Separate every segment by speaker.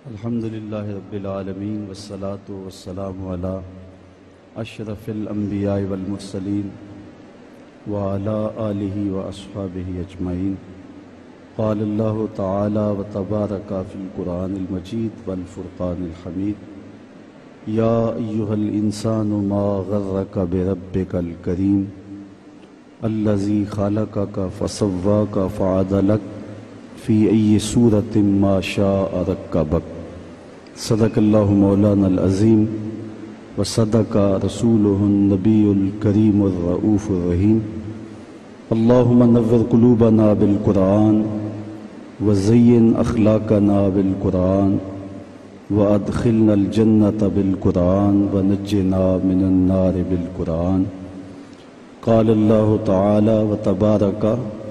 Speaker 1: الحمدللہ رب العالمین والصلاة والسلام علی اشرف الانبیاء والمرسلین وعلی آلہ واصحابہ اجمعین. قال اللہ تعالی وتبارک فی القرآن المجید والفرقان الحمید. یا ایہا الانسان ما غرک بربک الکریم الذی خلقک فسواک فعدلک فی ای صورت ما شاء رکبک. صدق اللہ مولانا العظیم وصدق رسولہ النبی الکریم الرؤوف الرحیم. اللہم نور قلوبنا بالقرآن وزین اخلاقنا بالقرآن وادخلنا الجنة بالقرآن ونجنا من النار بالقرآن. قال اللہ تعالی وتبارک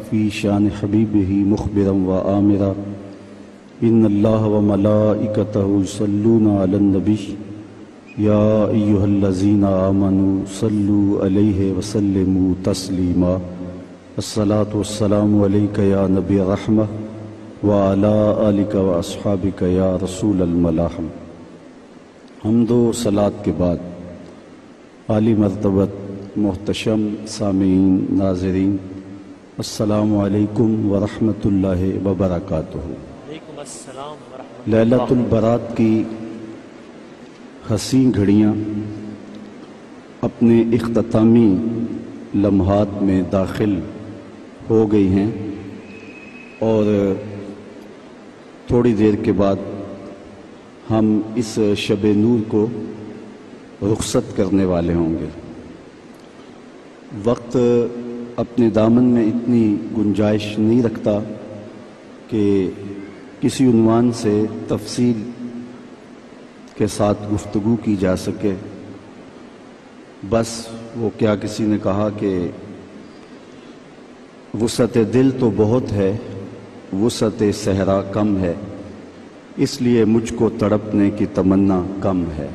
Speaker 1: فی شان حبیبہ مخبرا وآمرا ان اللہ وملائکتہ یصلون علی النبی یا ایہا الذین آمنوا صلوا علیہ وسلموا تسلیما. الصلاة والسلام علیک یا نبی الرحمہ وعلی آلک واصحابک یا رسول الملاحم. حمد و صلاۃ کے بعد عالی مرتبت محتشم سامعین ناظرین، السلام علیکم ورحمۃ اللہ وبرکاتہ. لیلۃ البرات کی حسین گھڑیاں اپنے اختتامی لمحات میں داخل ہو گئی ہیں اور تھوڑی دیر کے بعد ہم اس شب نور کو رخصت کرنے والے ہوں گے. وقت اپنے دامن میں اتنی گنجائش نہیں رکھتا کہ کسی عنوان سے تفصیل کے ساتھ گفتگو کی جا سکے. بس وہ کیا کسی نے کہا کہ وسعت دل تو بہت ہے، وسعت صحرا کم ہے، اس لیے مجھ کو تڑپنے کی تمنا کم ہے.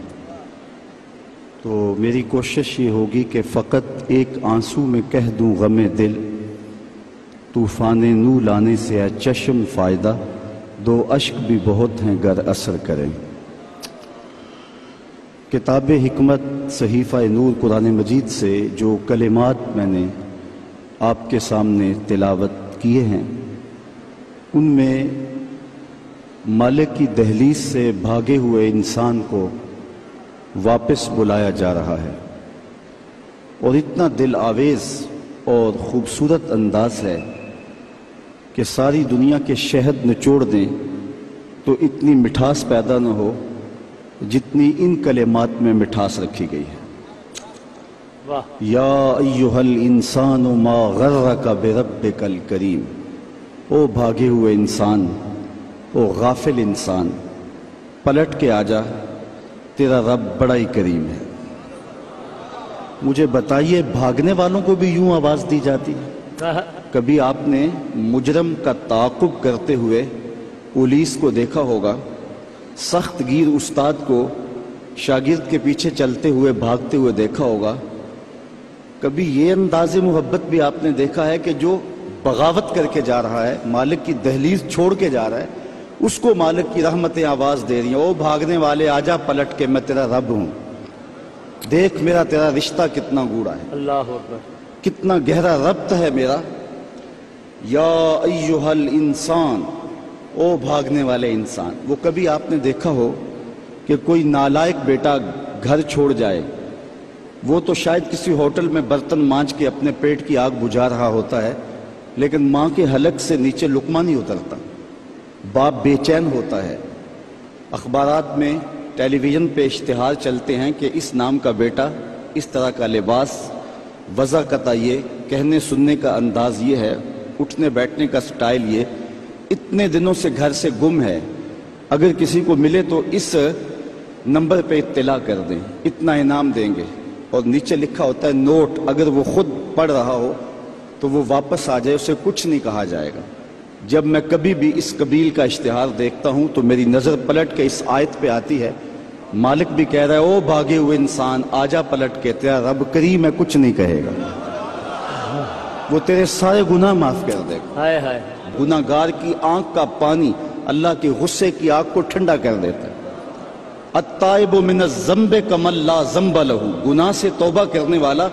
Speaker 1: تو میری کوشش یہ ہوگی کہ فقط ایک آنسو میں کہہ دوں غم دل، طوفان نو لانے سے ہے چشم فائدہ، دو اشک بھی بہت ہیں گر اثر کریں. کتاب حکمت صحیفہ نور قرآن مجید سے جو کلمات میں نے آپ کے سامنے تلاوت کیے ہیں، ان میں مالک کی دہلیز سے بھاگے ہوئے انسان کو واپس بلایا جا رہا ہے، اور اتنا دل آویز اور خوبصورت انداز ہے کہ ساری دنیا کے شہد نچوڑ دیں تو اتنی مٹھاس پیدا نہ ہو جتنی ان کلمات میں مٹھاس رکھی گئی ہے. یا ایہا الانسان ما غرک بربک الکریم. او بھاگے ہوئے انسان، او غافل انسان، پلٹ کے آجا، تیرا رب بڑا ہی کریم ہے. مجھے بتائیے، بھاگنے والوں کو بھی یوں آواز دی جاتی ہے؟ کبھی آپ نے مجرم کا تعاقب کرتے ہوئے پولیس کو دیکھا ہوگا، سخت گیر استاد کو شاگرد کے پیچھے چلتے ہوئے بھاگتے ہوئے دیکھا ہوگا. کبھی یہ انداز محبت بھی آپ نے دیکھا ہے کہ جو بغاوت کر کے جا رہا ہے، مالک کی دہلیز چھوڑ کے جا رہا ہے، اس کو مالک کی رحمتیں آواز دے رہی ہیں، او بھاگنے والے آجا پلٹ کے، میں تیرا رب ہوں، دیکھ میرا تیرا رشتہ کتنا گوڑا ہے، اللہ اکبر، کتنا گہرا ربط ہے میرا. یا ایہا الانسان، او بھاگنے والے انسان. وہ کبھی آپ نے دیکھا ہو کہ کوئی نالائق بیٹا گھر چھوڑ جائے، وہ تو شاید کسی ہوٹل میں برتن مانج کے اپنے پیٹ کی آگ بجھا رہا ہوتا ہے، لیکن ماں کے حلق سے نیچے لقمہ نہیں اترتا، باپ بے چین ہوتا ہے. اخبارات میں، ٹیلی ویژن پہ اشتہار چلتے ہیں کہ اس نام کا بیٹا، اس طرح کا لباس، وضع قطع یہ، کہنے سننے کا انداز یہ ہے، اٹھنے بیٹھنے کا سٹائل یہ، اتنے دنوں سے گھر سے گم ہے، اگر کسی کو ملے تو اس نمبر پہ اطلاع کر دیں، اتنا انعام دیں گے. اور نیچے لکھا ہوتا ہے نوٹ، اگر وہ خود پڑھ رہا ہو تو وہ واپس آ جائے، اسے کچھ نہیں کہا جائے گا. جب میں کبھی بھی اس قبیل کا اشتہار دیکھتا ہوں تو میری نظر پلٹ کے اس آیت پہ آتی ہے. مالک بھی کہہ رہا ہے، او بھاگے ہوئے انسان آجا پلٹ کے، تیرا رب کریم ہے، کچھ نہیں کہے گا، وہ تیرے سارے گناہ معاف کر دے گا. گناہگار کی آنکھ کا پانی اللہ کے غصے کی آگ کو ٹھنڈا کر دیتا ہے۔ التائب من الذنب کمن لا ذنب لہ، گناہ سے توبہ کرنے والا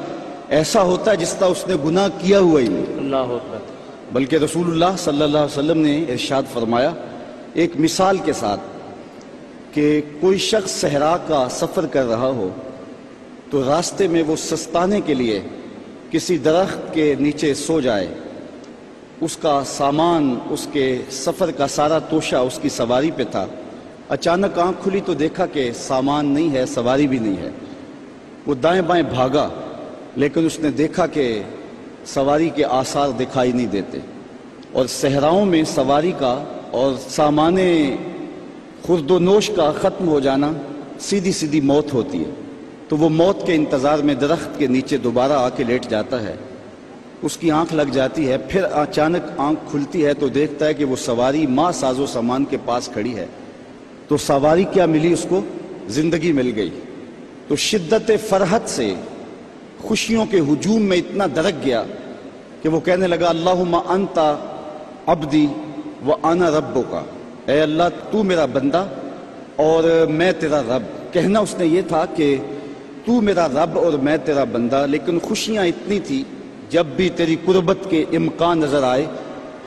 Speaker 1: ایسا ہوتا ہے جس طرح اس نے گناہ کیا ہوا ہی نہیں۔
Speaker 2: اللہ اکبر۔
Speaker 1: بلکہ رسول اللہ صلی اللہ علیہ وسلم نے ارشاد فرمایا ایک مثال کے ساتھ کہ کوئی شخص صحرا کا سفر کر رہا ہو تو راستے میں وہ سستانے کے لیے کسی درخت کے نیچے سو جائے، اس کا سامان، اس کے سفر کا سارا توشہ اس کی سواری پہ تھا، اچانک آنکھ کھلی تو دیکھا کہ سامان نہیں ہے، سواری بھی نہیں ہے۔ وہ دائیں بائیں بھاگا لیکن اس نے دیکھا کہ سواری کے آثار دکھائی نہیں دیتے، اور صحراؤں میں سواری کا اور سامان خورد و نوش کا ختم ہو جانا سیدھی سیدھی موت ہوتی ہے۔ تو وہ موت کے انتظار میں درخت کے نیچے دوبارہ آ کے لیٹ جاتا ہے، اس کی آنکھ لگ جاتی ہے، پھر اچانک آنکھ کھلتی ہے تو دیکھتا ہے کہ وہ سواری ماں ساز و سامان کے پاس کھڑی ہے۔ تو سواری کیا ملی اس کو؟ زندگی مل گئی۔ تو شدت فرحت سے خوشیوں کے ہجوم میں اتنا درک گیا کہ وہ کہنے لگا اللہم انت عبدی وانا ربک، اے اللہ تو میرا بندہ اور میں تیرا رب۔ کہنا اس نے یہ تھا کہ تو میرا رب اور میں تیرا بندہ، لیکن خوشیاں اتنی تھی جب بھی تیری قربت کے امکان نظر آئے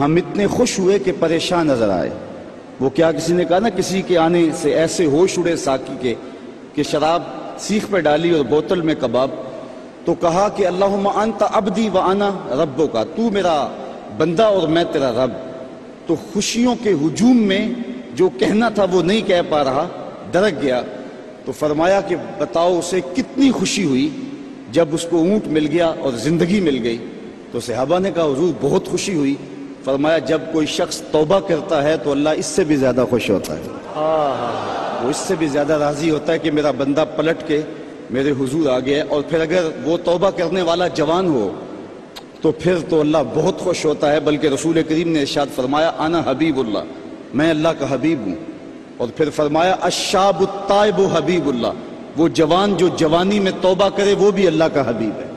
Speaker 1: ہم اتنے خوش ہوئے کہ پریشان نظر آئے۔ وہ کیا کسی نے کہا نا کسی کے آنے سے ایسے ہوش اڑے ساقی کے کہ شراب سیخ پہ ڈالی اور بوتل میں کباب، تو کہا کہ اللہم انت عبدی وانا ربک، تو میرا بندہ اور میں تیرا رب۔ تو خوشیوں کے ہجوم میں جو کہنا تھا وہ نہیں کہہ پا رہا، درک گیا۔ تو فرمایا کہ بتاؤ اسے کتنی خوشی ہوئی جب اس کو اونٹ مل گیا اور زندگی مل گئی۔ تو صحابہ نے کہا حضور بہت خوشی ہوئی۔ فرمایا جب کوئی شخص توبہ کرتا ہے تو اللہ اس سے بھی زیادہ خوش ہوتا ہے، وہ اس سے بھی زیادہ راضی ہوتا ہے کہ میرا بندہ پلٹ کے میرے حضور آ گیا۔ اور پھر اگر وہ توبہ کرنے والا جوان ہو تو پھر تو اللہ بہت خوش ہوتا ہے۔ بلکہ رسول کریم نے ارشاد فرمایا انا حبیب اللہ، میں اللہ کا حبیب ہوں۔ اور پھر فرمایا الشاب التائب حبیب اللہ، وہ جوان جو جوانی میں توبہ کرے وہ بھی اللہ کا حبیب ہے۔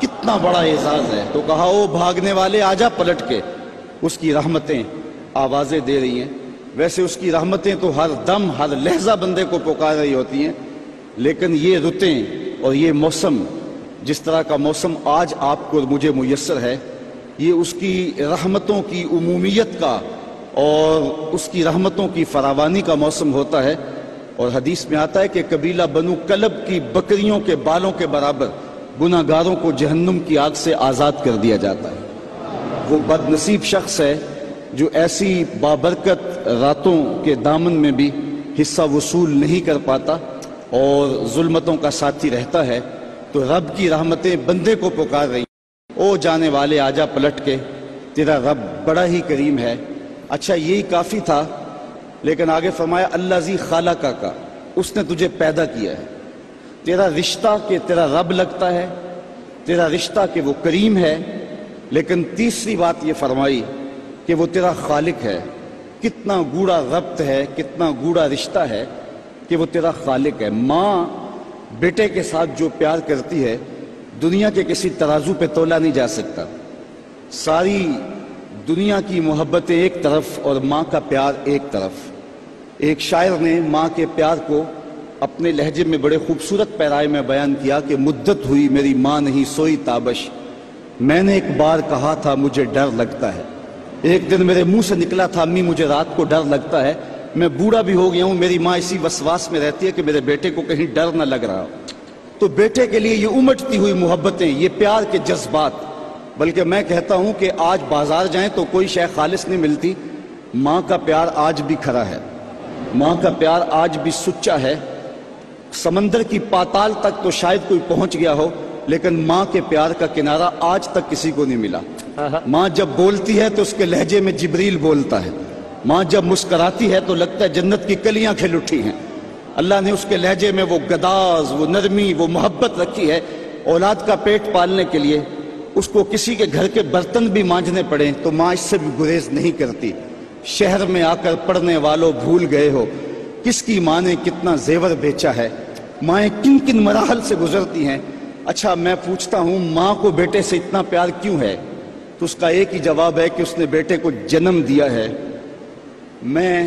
Speaker 1: کتنا بڑا اعزاز ہے۔ تو کہا او بھاگنے والے آجا پلٹ کے، اس کی رحمتیں آوازیں دے رہی ہیں۔ ویسے اس کی رحمتیں تو ہر دم ہر لحظہ بندے کو پکار رہی ہوتی ہیں، لیکن یہ رتیں اور یہ موسم، جس طرح کا موسم آج آپ کو اور مجھے میسر ہے، یہ اس کی رحمتوں کی عمومیت کا اور اس کی رحمتوں کی فراوانی کا موسم ہوتا ہے۔ اور حدیث میں آتا ہے کہ قبیلہ بنو کلب کی بکریوں کے بالوں کے برابر گناہ گاروں کو جہنم کی آگ سے آزاد کر دیا جاتا ہے۔ وہ بد نصیب شخص ہے جو ایسی بابرکت راتوں کے دامن میں بھی حصہ وصول نہیں کر پاتا اور ظلمتوں کا ساتھی رہتا ہے۔ تو رب کی رحمتیں بندے کو پکار رہی ہیں، او جانے والے آجا پلٹ کے، تیرا رب بڑا ہی کریم ہے۔ اچھا یہی کافی تھا، لیکن آگے فرمایا الذی خلقک کا، اس نے تجھے پیدا کیا ہے۔ تیرا رشتہ کہ تیرا رب لگتا ہے، تیرا رشتہ کہ وہ کریم ہے، لیکن تیسری بات یہ فرمائی کہ وہ تیرا خالق ہے۔ کتنا گوڑا ربط ہے، کتنا گوڑا رشتہ ہے کہ وہ تیرا خالق ہے۔ ماں بیٹے کے ساتھ جو پیار کرتی ہے دنیا کے کسی ترازو پہ تولا نہیں جا سکتا۔ ساری دنیا کی محبتیں ایک طرف اور ماں کا پیار ایک طرف۔ ایک شاعر نے ماں کے پیار کو اپنے لہجے میں بڑے خوبصورت پیرائے میں بیان کیا کہ مدت ہوئی میری ماں نہیں سوئی تابش، میں نے ایک بار کہا تھا مجھے ڈر لگتا ہے۔ ایک دن میرے منہ سے نکلا تھا امی مجھے رات کو ڈر لگتا ہے۔ میں بوڑھا بھی ہو گیا ہوں، میری ماں اسی وسواس میں رہتی ہے کہ میرے بیٹے کو کہیں ڈر نہ لگ رہا۔ تو بیٹے کے لیے یہ امٹتی ہوئی محبتیں، یہ پیار کے جذبات، بلکہ میں کہتا ہوں کہ آج بازار جائیں تو کوئی شے خالص نہیں ملتی، ماں کا پیار آج بھی کھرا ہے، ماں کا پیار آج بھی سچا ہے۔ سمندر کی پاتال تک تو شاید کوئی پہنچ گیا ہو، لیکن ماں کے پیار کا کنارہ آج تک کسی کو نہیں ملا۔ ماں جب بولتی ہے تو اس کے لہجے میں جبریل بولتا ہے، ماں جب مسکراتی ہے تو لگتا ہے جنت کی کلیاں کھل اٹھی ہیں۔ اللہ نے اس کے لہجے میں وہ گداز، وہ نرمی، وہ محبت رکھی ہے۔ اولاد کا پیٹ پالنے کے لیے اس کو کسی کے گھر کے برتن بھی مانجنے پڑیں تو ماں اس سے بھی گریز نہیں کرتی۔ شہر میں آ کر پڑھنے والوں بھول گئے ہو کس کی ماں نے کتنا زیور بیچا ہے، مائیں کن کن مراحل سے گزرتی ہیں۔ اچھا میں پوچھتا ہوں ماں کو بیٹے سے اتنا پیار کیوں ہے؟ تو اس کا ایک ہی جواب ہے کہ اس نے بیٹے کو جنم دیا ہے، میں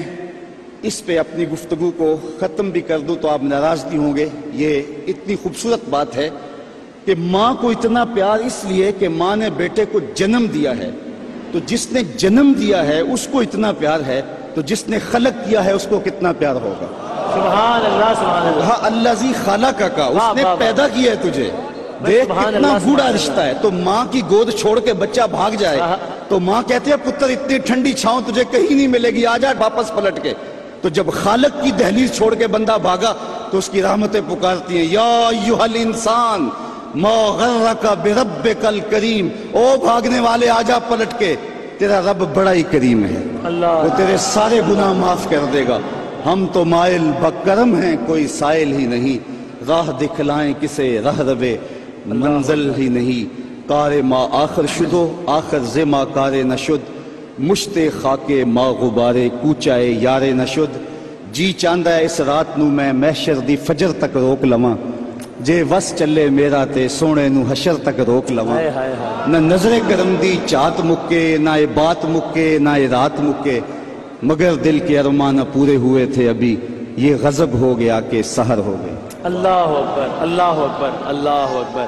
Speaker 1: اس پہ اپنی گفتگو کو ختم بھی کر دوں تو آپ ناراض نہیں ہوں گے. یہ اتنی خوبصورت بات ہے کہ ماں کو اتنا پیار اس لیے کہ ماں نے بیٹے کو جنم دیا ہے، تو جس نے جنم دیا ہے اس کو اتنا پیار ہے، تو جس نے خلق کیا ہے اس کو کتنا پیار ہوگا.
Speaker 2: سبحان اللہ سبحان اللہ.
Speaker 1: ہاں الذی خلقک، اس نے پیدا کیا ہے تجھے. دیکھ کتنا گوڑا رشتہ ہے. تو ماں کی گود چھوڑ کے بچہ بھاگ جائے تو ماں کہتے ہیں پتر اتنی ٹھنڈی چھاؤں تجھے کہیں نہیں ملے گی، آ جا واپس پلٹ کے. تو جب خالق کی دہلیز چھوڑ کے بندہ بھاگا تو اس کی رحمتیں پکارتی ہیں، یا ایھا الانسان ما غرک بربک الکریم، او بھاگنے والے آ جا پلٹ کے، تیرا رب بڑا ہی کریم ہے، وہ تیرے سارے گناہ معاف کر دے گا. ہم تو مائل بکرم ہیں کوئی سائل ہی نہیں، راہ دکھلائیں کسے رہ روے منزل ہی نہیں. کار ما آخر شدو آخر زما کار نشد، مشت خاک ما غبارے کوچائے یار نشد. جی چاندہ ہے اس رات نو میں محشر دی فجر تک روک لواں، جے وس چلے میرا تے سونے نو حشر تک روک لواں. نہ نظر کرم دی چات مکے، نہ اے بات مکے، نہ اے رات مکے، مگر دل کے ارمان پورے ہوئے تھے ابھی، یہ غضب ہو گیا کہ سحر ہو گئے.
Speaker 2: اللہ اکبر اللہ اکبر اللہ اکبر.